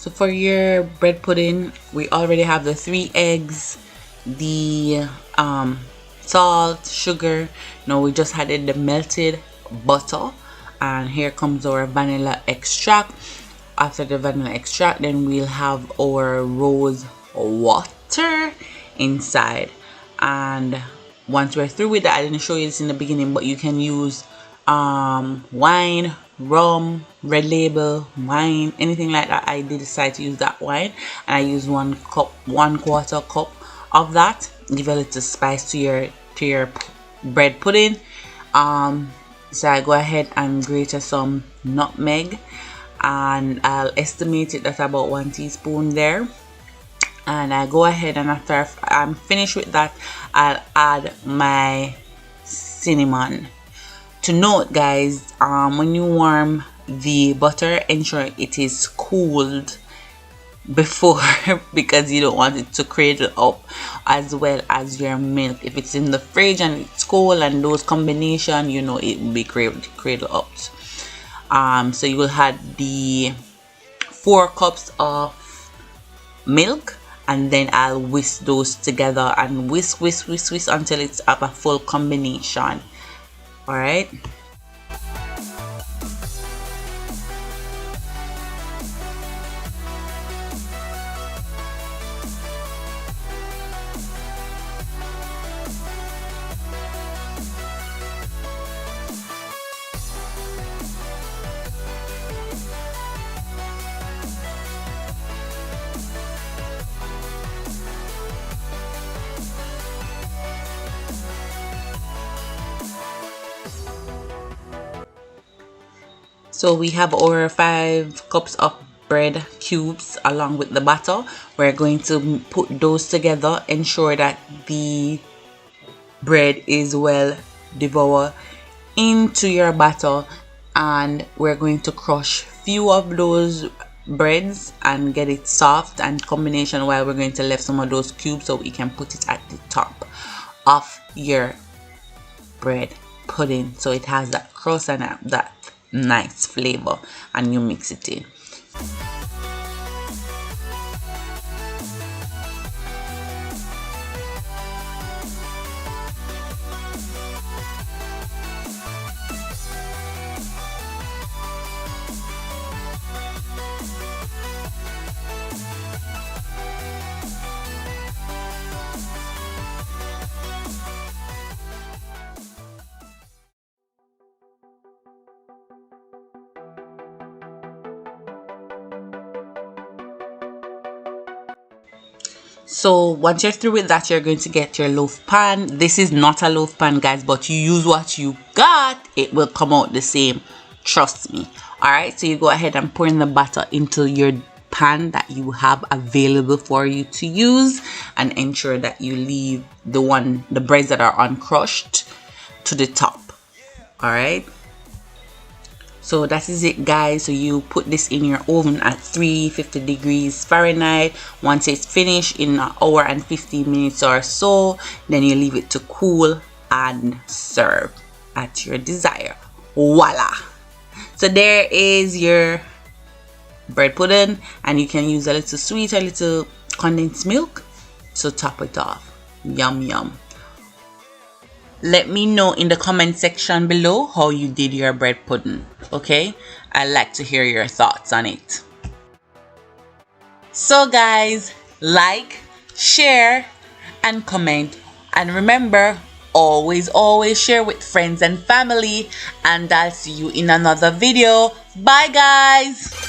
So for your bread pudding, we already have the 3 eggs, the salt, sugar. Now we just added the melted butter, and here comes our vanilla extract. After the vanilla extract, then we'll have our rose water inside. And once we're through with that, I didn't show you this in the beginning, but you can use wine, rum, red label wine, anything like that. I did decide to use that wine, and I used 1/4 cup of that. Give a little spice to your bread pudding. So I go ahead and grate some nutmeg, and I'll estimate it at about 1 teaspoon there. And I go ahead, and after I'm finished with that, I'll add my cinnamon. To note, guys, when you warm the butter, ensure it is cooled before because you don't want it to cradle up, as well as your milk. If it's in the fridge and it's cold, and those combination, you know, it will be cradle up. So you will add the 4 cups of milk, and then I'll whisk those together and whisk until it's up a full combination. All right. So we have our 5 cups of bread cubes along with the batter. We're going to put those together. Ensure that the bread is well devoured into your batter, and we're going to crush few of those breads and get it soft and combination, while we're going to leave some of those cubes so we can put it at the top of your bread pudding, so it has that crust and that nice flavor, and you mix it in. So once you're through with that, you're going to get your loaf pan. This is not a loaf pan, guys, but you use what you got, it will come out the same, trust me. All right, so you go ahead and pour in the batter into your pan that you have available for you to use, and ensure that you leave the breads that are uncrushed to the top. All right, so that is it, guys. So you put this in your oven at 350 degrees Fahrenheit. Once it's finished in an hour and 15 minutes or so, then you leave it to cool and serve at your desire. Voila! So there is your bread pudding, and you can use a little sweet, a little condensed milk to top it off. Yum yum. Let me know in the comment section below how you did your bread pudding, okay? I'd like to hear your thoughts on it. So guys, like, share, and comment. And remember, always share with friends and family. And I'll see you in another video. Bye guys!